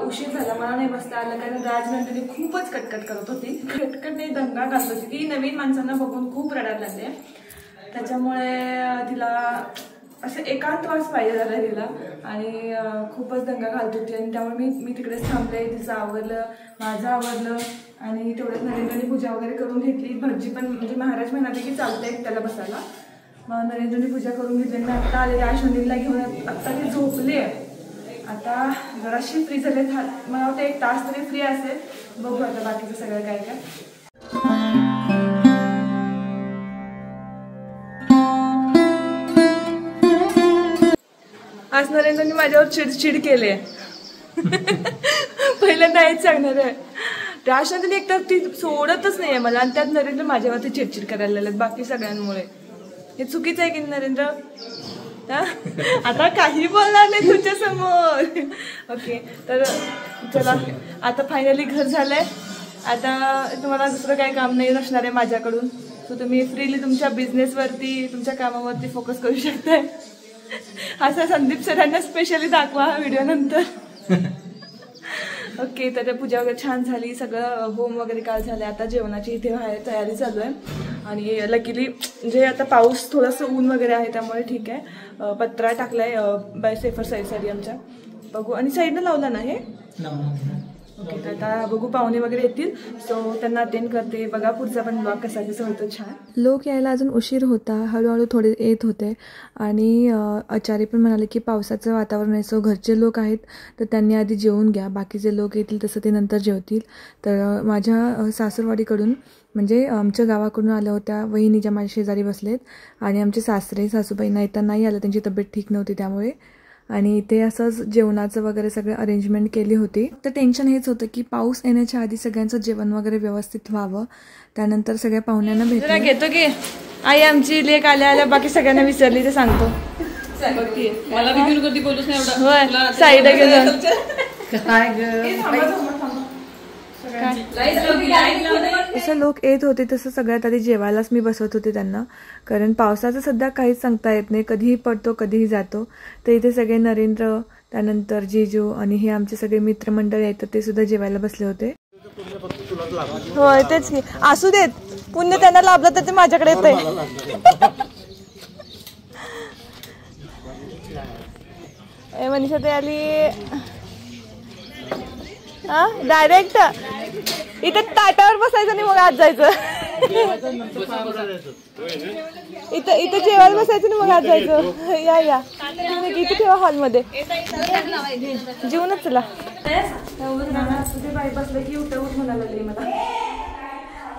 उशीर झाला, मला नाही बसता आलं कारण राजनंदिनी खूपच कटकट करत होती. कटकट नाही, दंगा घालत होती. ती नवीन माणसांना बघून खूप रडायला लागले. त्याच्यामुळे तिला असं एकांतवास पाहिजे झाला तिला आणि खूपच दंगा घालत होती. आणि त्यामुळे मी तिकडेच थांबले. तिचं आवरलं, माझं आवरलं आणि तेवढ्यात नरेंद्रने पूजा वगैरे करून घेतली. भटजी पण म्हणजे महाराज म्हणाले की चालतंय त्याला बसायला. मग नरेंद्रने पूजा करून घेतली. मी आत्ता आले राजनंदिनीला घेऊन. आत्ता ती झोपली आहे. आता जराशी फ्री झाले. मला वाटतं 1 तास तरी फ्री असेल. बघू आता बाकीचं सगळं काय काय. आज नरेंद्रने माझ्यावर चिडचिड केली. पहिल्यांदा हेच सांगणार आहे. राजनंदिनी एकतर ती सोडतच नाहीये मला आणि त्यात नरेंद्र माझ्यावरती चिडचिड करायला लागलेत बाकी सगळ्यांमुळे. हे चुकीचं आहे की नरेंद्र? आता काही बोलणार नाही तुझ्या समोर. ओके, तर चला आता फायनली घर झालंय. आता तुम्हाला दुसरं काही काम नाही नसणार आहे माझ्याकडून. सो तुम्ही फ्रीली तुमच्या बिझनेसवरती, तुमच्या कामावरती फोकस करू शकताय. असं संदीप सरांना स्पेशली दाखवा व्हिडिओ नंतर. ओके, तर पूजा वगैरे छान झाली. सगळं होम वगैरे काल झालं. आता जेवणाची इथे तयारी चालू आहे. आणि लकीली म्हणजे आता पाऊस थोडंसं ऊन वगैरे आहे त्यामुळे ठीक आहे. पत्रा टाकलाय बाय सेफर साईडसाठी आमच्या. बघू. आणि साईडनं लावला ना हे. ओके, तर आता बघू पाहुणे वगैरे येतील. सो त्यांना अटेंड करते. बघा पुढचा पण ब्लॉग कसा कसं होतो छान. लोक यायला अजून उशीर होता. हळूहळू थोडे येत होते. आणि आचार्य पण म्हणाले की पावसाचं वातावरण आहे. सो घरचे लोक आहेत तर त्यांनी आधी जेवून घ्या. बाकीचे लोक येतील तसं ते नंतर जेवतील. तर माझ्या सासूरवाडीकडून म्हणजे आमच्या गावाकडून आल्या होत्या वहिनी ज्या माझ्या शेजारी बसलेत. आणि आमचे सासरे सासूबाईंना येता नाही आलं, त्यांची तब्येत ठीक नव्हती त्यामुळे. आणि इथे असंच जेवणाचं वगैरे सगळं अरेंजमेंट केली होती. तर टेन्शन हेच होतं की पाऊस येण्याच्या आधी सगळ्यांचं जेवण वगैरे व्यवस्थित व्हावं. त्यानंतर सगळ्या पाहुण्यांना भेटलं. घेतो की आई आमची लेक आल्या बाकी सगळ्यांना विसरली ते सांगतो. मला बोलूच नाही. साईड जसं लोक येत होते तसं सगळ्यात आधी जेवायलाच मी बसवत होते त्यांना. कारण पावसाचं सध्या काहीच सांगता येत नाही, कधीही पडतो कधीही जातो. तर इथे सगळे नरेंद्र, त्यानंतर जीजू आणि हे आमचे सगळे मित्रमंडळी आहेत ते सुद्धा जेवायला बसले होते. होय तेच की, असू देत, पुण्य त्यांना लाभलं तर ते माझ्याकडे येतंय. मनीषा ते आली. हा डायरेक्ट इथे ताटावर बसायचं आणि मग आत जायचं. इथं जेवायला बसायचं आणि मग आत जायचं. या इथे ठेवा हॉलमध्ये. जेवूनच चला. बाई बसलं की उठ म्हणायला लागली मला.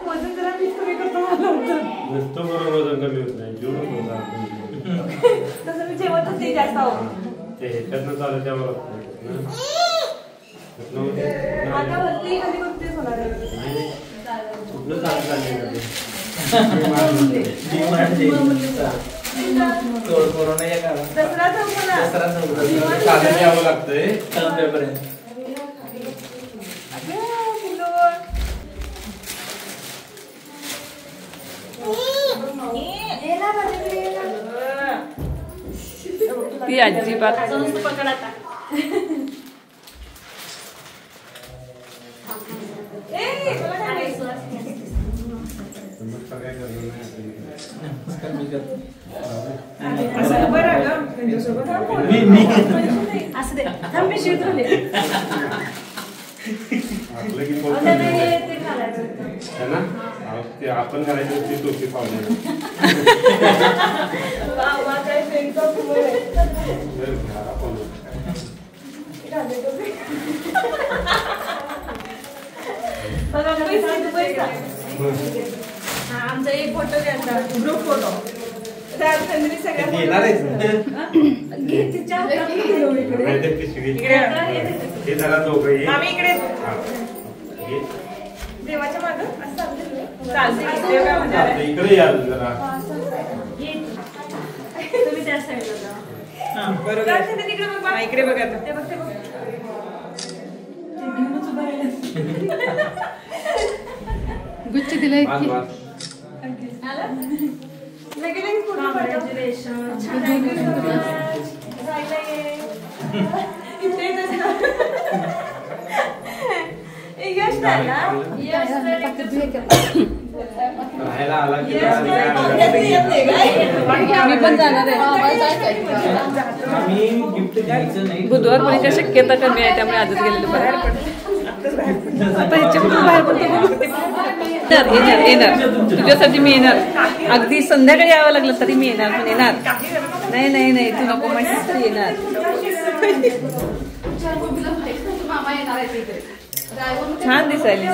वजन जरा कमी करतो तसं मी जेवतच नाही जास्त. आता वरती कधी बघतेच होणार आहे. ती अजिबात पकडाता. आपण करायचं टोपी पावले. आमचा एक फोटो घ्यायचा, ग्रुप फोटो. देवाच्या मागं इकडे या जरा. तुम्ही त्या साईडला इकडे बघा. ते बघ घेऊनच उभं राहिलं. गुच्छ दिलाय की राहायला आला की मी पण जाणार आहे. आम्ही गिफ्ट द्यायचं नाही. बुधवारपर्यंत शक्यता कमी आहे त्यामुळे आजच गेलेलं बाहेर पडते. आता ह्याच्याकडून बाहेर पडते येणार तुझ्यासाठी मी येणार. अगदी संध्याकाळी यावं लागलं तरी मी येणार पण येणार. नाही नाही नाही तू नको माहितीच तरी येणार. छान दिसायली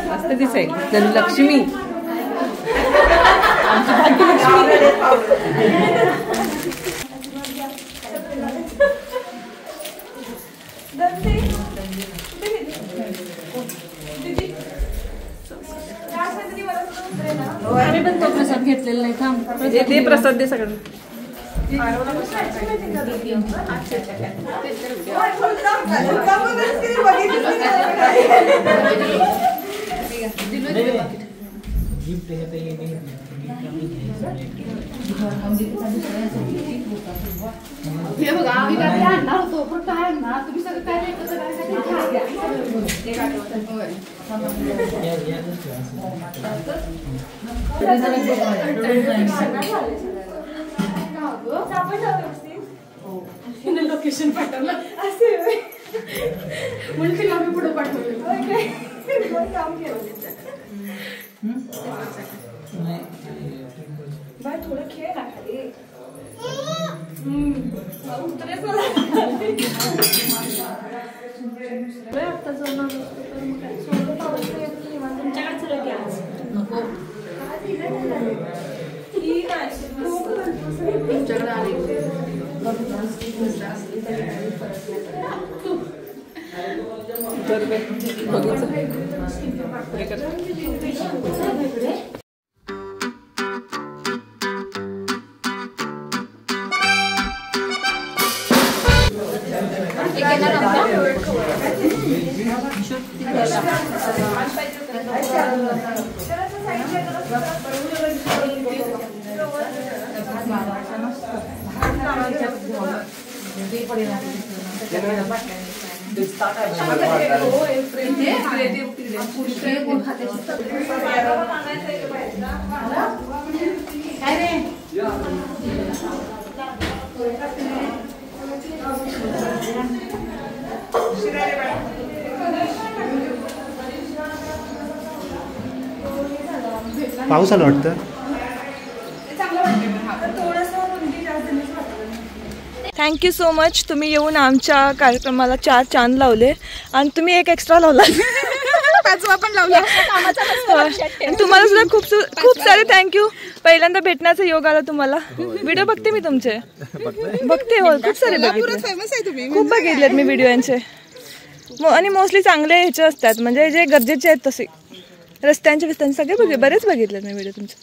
मस्त दिसायली धनलक्ष्मी आमची भाग्यलक्ष्मी. आम्ही पण तो प्रसाद घेतलेला नाही. थांब ते प्रसाद दे सगळं. हे बघा आम्ही काय आणणार होतो पण काय आणणार तुम्ही सगळं काय नाही लोकेशन पाठवलं असे म्हणून आम्ही पुढे पाठवलं. थोडं खेळ ना खाली आता जाऊन तुमच्याकडे नको तुमच्याकडे आले पाऊस आला वाटतं. Thank you so much. तुम्ही येऊन आमच्या कार्यक्रमाला 4 चांद लावले आणि तुम्ही एक एक्स्ट्रा लावला. पाचवा पण लावला. तुम्हाला सुद्धा खूप सारे थँक्यू. पहिल्यांदा भेटण्याचा योग आला तुम्हाला. व्हिडिओ बघते मी तुमचे बघते. हो खूप सारे बघितले. खूप बघितलेत मी व्हिडिओ यांचे आणि मोस्टली चांगले ह्याचे असतात म्हणजे जे गरजेचे आहेत तसे रस्त्यांचे सगळे बरेच बघितलेत मी व्हिडिओ तुमचे.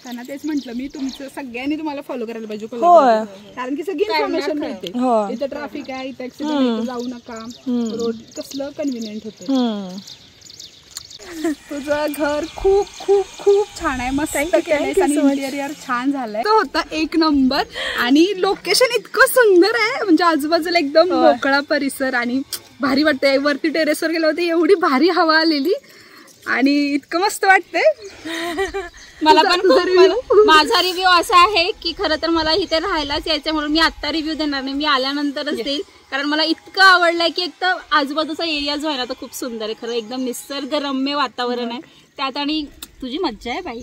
त्यांना तेच म्हटलं मी तुमचं सगळ्यांनी तुम्हाला फॉलो करायला पाहिजे कारण की सगळी इन्फॉर्मेशन मिळते. इथं ट्रॅफिक आहे इथं ऍक्सिडेंट जाऊ नका रोड कसलं कन्व्हिनियंट होतं. तुझं घर खूप खूप खूप छान आहे. मस्त इंटेरियर छान झालंय. तो होता एक नंबर आणि लोकेशन इतकं सुंदर आहे म्हणजे आजूबाजूला एकदम मोकळा परिसर आणि भारी वाटतंय. वरती टेरेसवर गेलं होते एवढी भारी हवा आलेली आणि इतकं मस्त वाटतंय. मला पण माझा रिव्ह्यू असा आहे की खरं तर मला इथे राहायलाच यायचं म्हणून मी आता रिव्ह्यू देणार नाही. मी आल्यानंतरच देईल कारण मला इतकं आवडलंय की एक तर आजूबाजूचा एरिया जो आहे ना तो खूप सुंदर आहे. खरं एकदम निसर्गरम्य वातावरण आहे त्यात आणि तुझी मज्जा आहे बाई.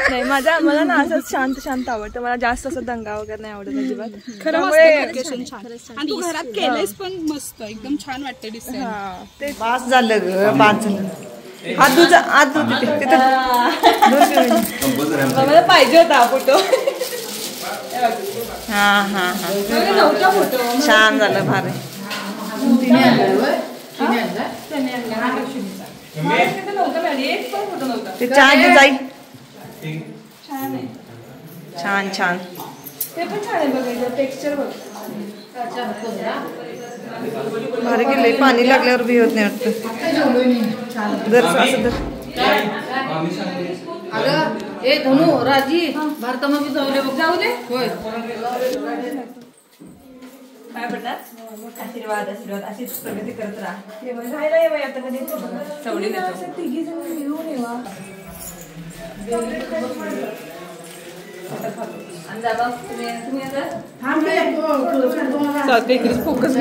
नाही मला ना असंच शांत शांत आवडतं. मला जास्त असं दंगा वगैरे नाही आवडत अजिबात. खरं लोकेशन छान आणि तू घरात केलंयस पण मस्त एकदम छान वाटतं दिसतंय. पाच झालं ग 5 झालं. आज मला पाहिजे होता फोटो. हा छान झालं भारी. ते छान जाईल. छान छान ते पण छान आहे बघायचं टेक्स्चर बघ भारी गेले. पाणी लागल्यावर भी होत नाही वाटतं. जर असं तर अगं ए धनु राजी भारतामध्ये जाऊ दे होय काय पडणार. आशीर्वाद आशीर्वाद अशीच प्रगती करत राहा. राहायला ये बाई आता कधी चवडी देतो. तिघी जण मिळून येवा. आणि दादा तुम्ही आता फोकस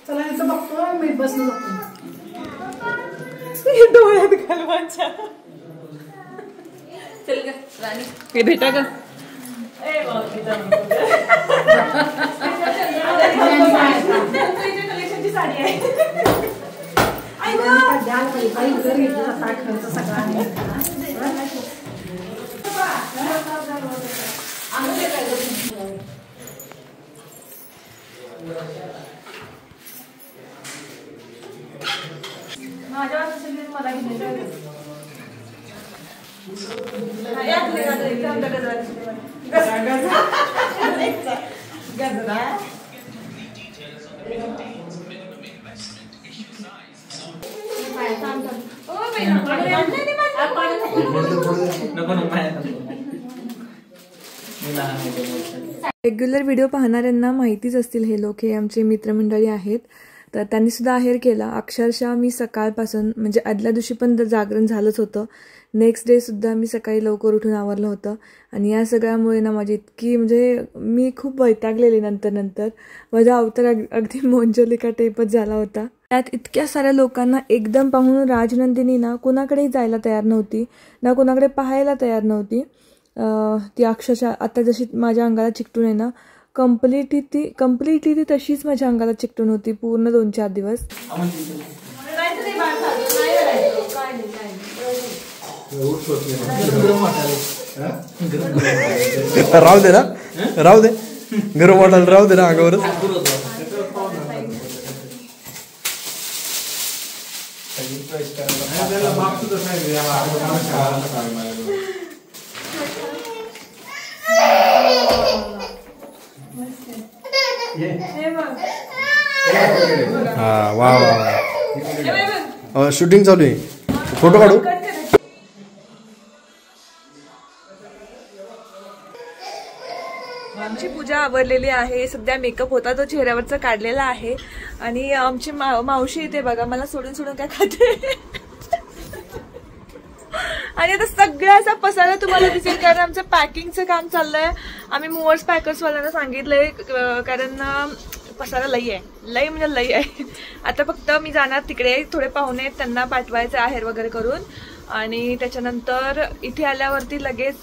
चला इथं बघतो मी बसलो जातो. डोळ्यात घालवायच्या. चल ग राणी हे भेटा ग. कलेक्शनची साडी आहे. माझ्या मला रेग्युलर व्हिडिओ पाहणाऱ्यांना माहितीच असतील हे लोक, हे आमचे मित्रमंडळी आहेत. तर त्यांनी सुद्धा आहेर केला. अक्षरशः मी सकाळपासून म्हणजे आदल्या दिवशी पण जागरण झालंच होतं. नेक्स्ट डे सुद्धा मी सकाळी लवकर उठून आवरलं होतं. आणि या सगळ्यामुळे ना माझी इतकी म्हणजे मी खूप वैतागलेली. नंतर माझा अवतार अगदी मोंजलिका टाईपच झाला होता. त्यात इतक्या साऱ्या लोकांना एकदम पाहून राजनंदिनी ना कुणाकडेही जायला तयार नव्हती, ना कुणाकडे पाहायला तयार नव्हती. ती अक्षरशः आता जशी माझ्या अंगाला चिकटून आहे ना, कम्प्लिटली ती तशीच माझ्या अंगाला चिकटून होती पूर्ण 2-4 दिवस. राहू दे ना, राहू दे, गरम वाटायला राहू दे ना अंगावरच. हा वा वा, शूटिंग चालू आहे. फोटो काढू. आमची पूजा आवरलेली आहे. सध्या मेकअप होता तो चेहऱ्यावरचा काढलेला आहे. आणि आमची मावशी इथे बघा मला सोडून काय खाते. आणि आता सगळ्याचा पसारा तुम्हाला दिसेल, कारण आमचं पॅकिंगचं काम चाललंय. आम्ही मूवर्स पॅकर्स वाल्यांना सांगितलंय, कारण पसारा लई आहे, लई म्हणजे लई आहे. आता फक्त मी जाणार तिकडे, थोडे पाहुणे आहेत त्यांना पाठवायचं आहेर वगैरे करून. आणि त्याच्यानंतर इथे आल्यावरती लगेच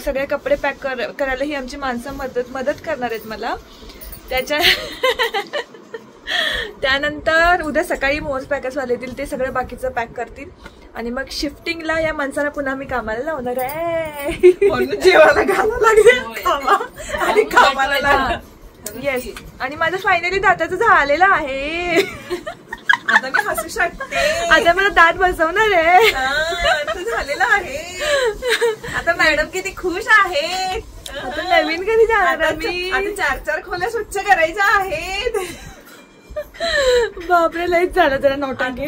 सगळे कपडे पॅक करायला ही आमची माणसं मदत करणार आहेत मला. त्यानंतर उद्या सकाळी मूवर्स पॅकर्सवाले येतील, ते सगळं बाकीचं पॅक करतील. आणि मग शिफ्टिंगला या माणसाला पुन्हा मी कामाला लावणार आहे. म्हणून जेवायला घालावं लागेल आणि कामाला लागणार. येस. आणि माझं फायनली दाताचं झालेलं आहे. आता मी हसू शकते. आता मला दात बसवणार आहे. झालेलं आहे. आता मॅडम किती खुश आहे. आता नवीन कधी जाणार मी. आता 4 खोल्या स्वच्छ करायच्या आहेत. बापरे लईच झालं जरा नोटांगे.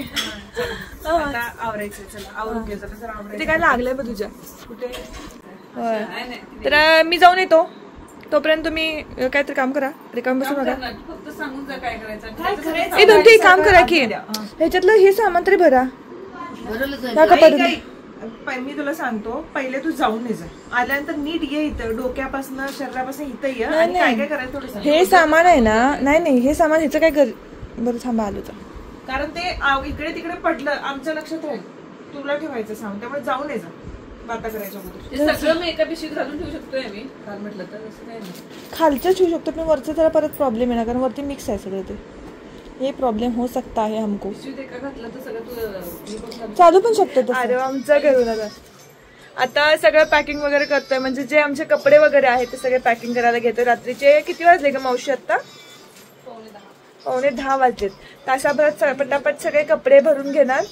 आवरायचं. चला आवरून घे जरा. ते काय लागलंय बघ तुझ्या कुठे. तर मी जाऊन येतो. तोपर्यंत तुम्ही काहीतरी काम करा. रिकाम बसून नका. फक्त सांगून जा काय करायचं. हे 2-3 काम करा की ह्याच्यातलं हे सामान तरी भरा. मी तुला सांगतो, पहिले तू जाऊन ये. आल्यानंतर नीट ये इथं, डोक्यापासून शरीरापासून इथं ये. आणि काय काय करायचं थोडं हे सामान आहे ना. नाही हे सामान ह्याचं काय बरं थांबा आलो. कारण ते इकडे तिकडे पडलं आमच्या लक्षात राहील. तुला ठेवायचं सामान, त्यामुळे जाऊन ये. बाता करायचं सगळं मी एका पिशवीत घालून ठेवू शकतोय मी काल म्हटलं तर. असं काय नाही, खालचं ठेवू शकतो पण वरचं जरा परत प्रॉब्लेम आहे ना, कारण वरती मिक्स आहे सगळं. ते हे प्रॉब्लेम हो सकता है हमको. पिशवीत एका घातलं तर सगळं चालू पण शकतो. अरे आमचं करू नका. आता सगळं पॅकिंग वगैरे करतोय, म्हणजे जे आमचे कपडे वगैरे आहेत ते सगळे पॅकिंग करायला घेतोय. रात्रीचे किती वाजले का मावशी? आता 9:45 वाजलेत. तासाभरात पटापट सगळे कपडे भरून घेणार,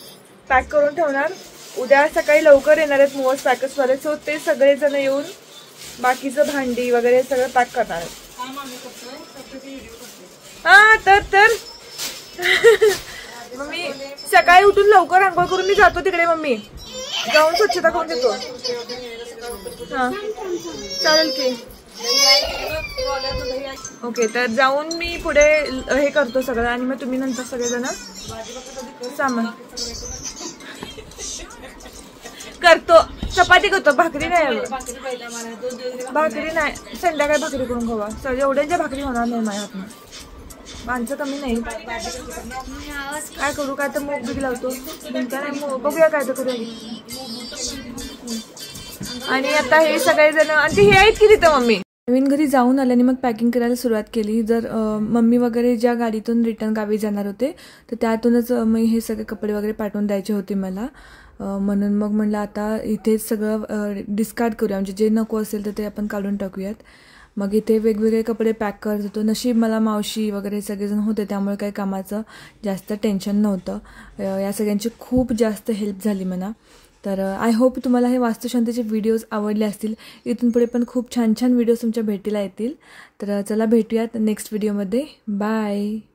पॅक करून ठेवणार. उद्या सकाळी लवकर येणार आहेत मूवर्स पॅकर्स वाले, सो ते सगळेजण येऊन बाकीचं भांडी वगैरे सगळं पॅक करणार आहेत. हा तर मम्मी सकाळी उठून लवकर आंघोळ करून मी जातो तिकडे. मम्मी जाऊन स्वच्छता करून देतो. हा चालेल की. ओके, तर जाऊन मी पुढे हे करतो सगळं आणि मग तुम्ही नंतर सगळेजण सामान करतो. चपाती करतो, भाकरी नाही. भाकरी नाही, संध्याकाळी भाकरी करून खावा. एवढ्यांच्या भाकरी होणार नाही माझ्या हातनं. माणसं कमी नाही. काय करू, काय तर मूग बीग लावतो. बघूया काय तर करूया. आणि आता हे सगळेजण आणि ते हे आहेत की तिथं मम्मी. नवीन घरी जाऊन आल्याने मग पॅकिंग करायला सुरुवात केली. जर मम्मी वगैरे ज्या गाडीतून रिटर्न गावी जाणार होते तर त्यातूनच मग हे सगळे कपडे वगैरे पाठवून द्यायचे होते मला. म्हणून मग म्हणलं आता इथेच सगळं डिस्कार्ड करूया, म्हणजे जे नको असेल तर ते आपण काढून टाकूयात. मग इथे वेगवेगळे कपडे पॅक करत होतो. नशीब मला मावशी वगैरे सगळेजण होते त्यामुळे काही कामाचं जास्त टेन्शन नव्हतं. या सगळ्यांची खूप जास्त हेल्प झाली मला. तर आय होप तुम्हाला हे वास्तुशांतीचे व्हिडिओज आवडले असतील. इथून पुढे पण खूप छान छान व्हिडिओज तुमच्या भेटीला येतील. तर चला भेटूयात नेक्स्ट व्हिडिओमध्ये. बाय.